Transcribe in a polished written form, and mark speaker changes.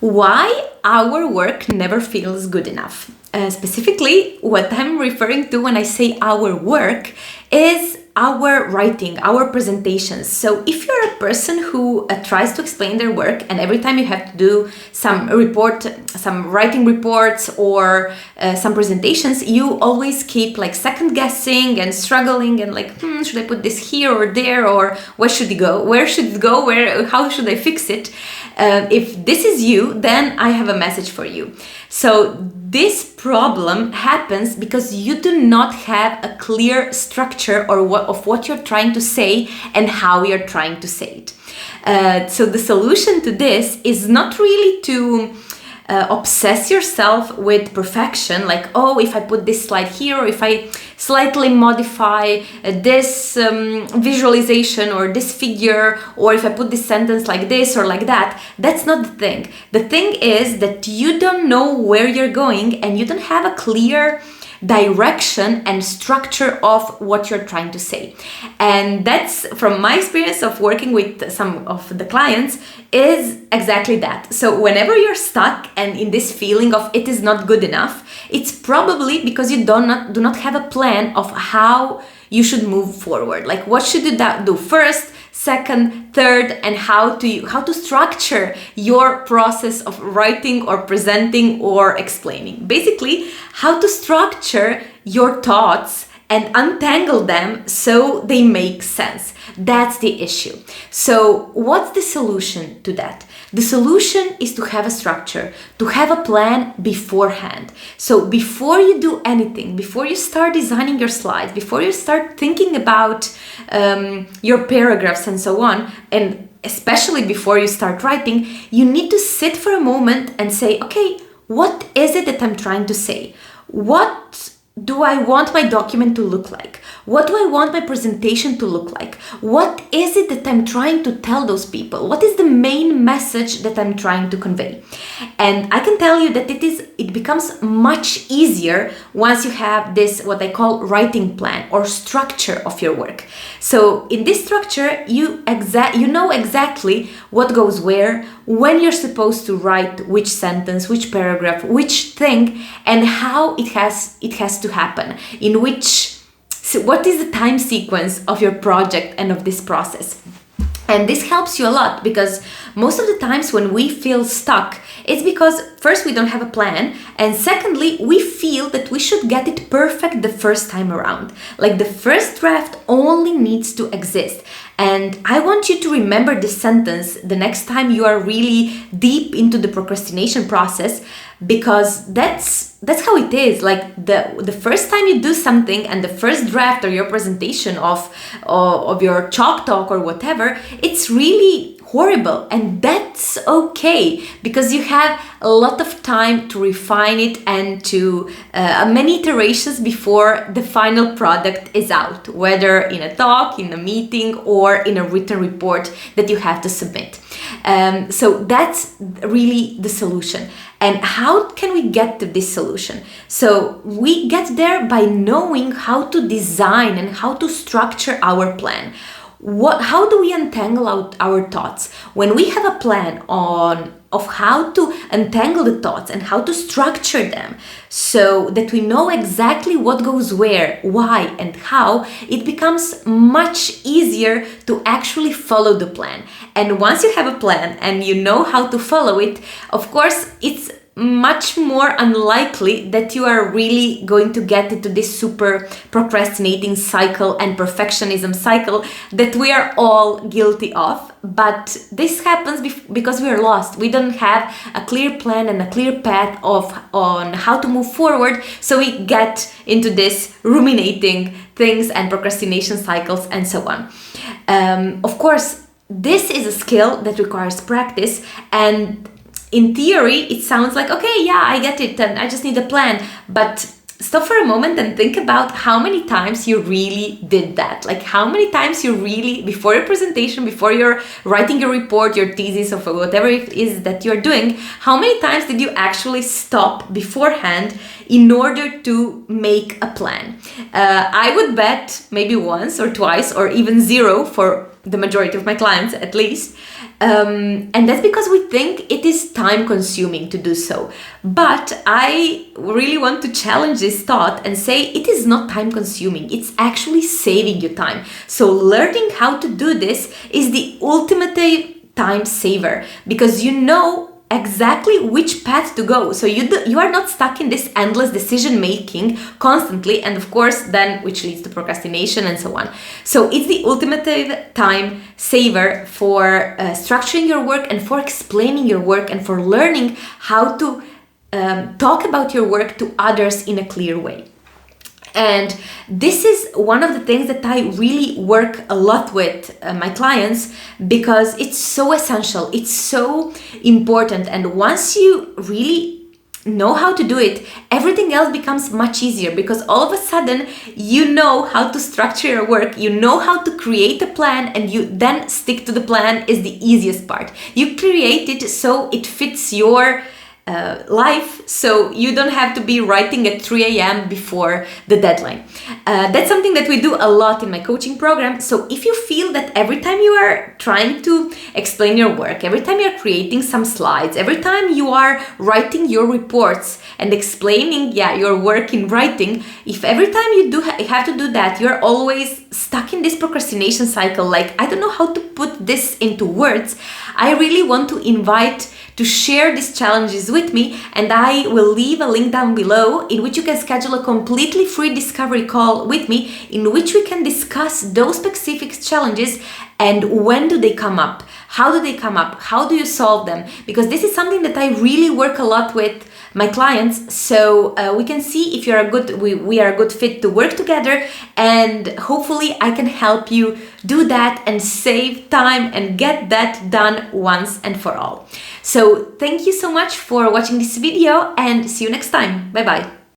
Speaker 1: Why our work never feels good enough. Specifically, what I'm referring to when I say our work is our writing, our presentations. So if you're a person who tries to explain their work, and every time you have to do some writing reports or some presentations, you always keep like second guessing and struggling and like, should I put this here or there, or where should it go? Where should it go? How should I fix it? If this is you, then I have a message for you. So this problem happens because you do not have a clear structure of what you're trying to say and how you're trying to say it. So the solution to this is not really to obsess yourself with perfection, like, oh, if I put this slide here, or if I slightly modify this visualization or this figure, or if I put this sentence like this or like that. That's not the thing. The thing is that you don't know where you're going and you don't have a clear direction and structure of what you're trying to say. And that's, from my experience of working with some of the clients, is exactly that. So whenever you're stuck and in this feeling of it is not good enough, it's probably because you do not have a plan of how you should move forward. Like, what should you do first, second, third, and how to structure your process of writing or presenting or explaining. Basically, how to structure your thoughts and untangle them so they make sense. That's the issue. So what's the solution to that? The solution is to have a structure, to have a plan beforehand. So before you do anything, before you start designing your slides, before you start thinking about your paragraphs and so on, and especially before you start writing, you need to sit for a moment and say, okay, what is it that I'm trying to say? What do I want my document to look like? What do I want my presentation to look like? What is it that I'm trying to tell those people? What is the main message that I'm trying to convey? And I can tell you that it becomes much easier once you have this, what I call writing plan or structure of your work. So in this structure, you know exactly what goes where, when you're supposed to write which sentence, which paragraph, which thing, and how it has to happen, so what is the time sequence of your project and of this process. And this helps you a lot, because most of the times when we feel stuck, it's because first, we don't have a plan, and secondly, we feel that we should get it perfect the first time around. Like, the first draft only needs to exist. And I want you to remember this sentence the next time you are really deep into the procrastination process, because that's how it is. Like, the first time you do something and the first draft or your presentation of your chalk talk or whatever, it's really horrible, and that's okay, because you have a lot of time to refine it and to many iterations before the final product is out, whether in a talk, in a meeting, or in a written report that you have to submit. So that's really the solution. And how can we get to this solution? So we get there by knowing how to design and how to structure our plan. How do we untangle our thoughts? When we have a plan of how to untangle the thoughts and how to structure them so that we know exactly what goes where, why, and how, it becomes much easier to actually follow the plan. And once you have a plan and you know how to follow it, of course, it's much more unlikely that you are really going to get into this super procrastinating cycle and perfectionism cycle that we are all guilty of. But this happens because we are lost. We don't have a clear plan and a clear path on how to move forward. So we get into this ruminating things and procrastination cycles and so on. Of course, this is a skill that requires practice, and in theory, it sounds like, okay, yeah, I get it, and I just need a plan. But stop for a moment and think about how many times you really did that. Like, how many times you really, before your presentation, before you're writing your report, your thesis, or whatever it is that you're doing, how many times did you actually stop beforehand in order to make a plan? I would bet maybe once or twice, or even zero for the majority of my clients at least. And that's because we think it is time consuming to do so. But I really want to challenge this thought and say it is not time consuming. It's actually saving you time. So learning how to do this is the ultimate time saver, because you know exactly which path to go. So you are not stuck in this endless decision making constantly, and of course then which leads to procrastination and so on. So it's the ultimate time saver for structuring your work and for explaining your work and for learning how to talk about your work to others in a clear way. And this is one of the things that I really work a lot with my clients, because it's so essential, it's so important. And once you really know how to do it, everything else becomes much easier, because all of a sudden you know how to structure your work, you know how to create a plan, and you then stick to the plan is the easiest part. You create it so it fits your life, so you don't have to be writing at 3 a.m. before the deadline. That's something that we do a lot in my coaching program. So if you feel that every time you are trying to explain your work, every time you're creating some slides, every time you are writing your reports and explaining your work in writing, if every time you have to do that, you're always stuck in this procrastination cycle, like I don't know how to put this into words, I really want to invite to share these challenges with me, and I will leave a link down below in which you can schedule a completely free discovery call with me, in which we can discuss those specific challenges and when do they come up, how do they come up, how do you solve them, because this is something that I really work a lot with my clients, so we can see if we are a good fit to work together, and hopefully I can help you do that and save time and get that done once and for all. So thank you so much for watching this video, and see you next time. Bye bye.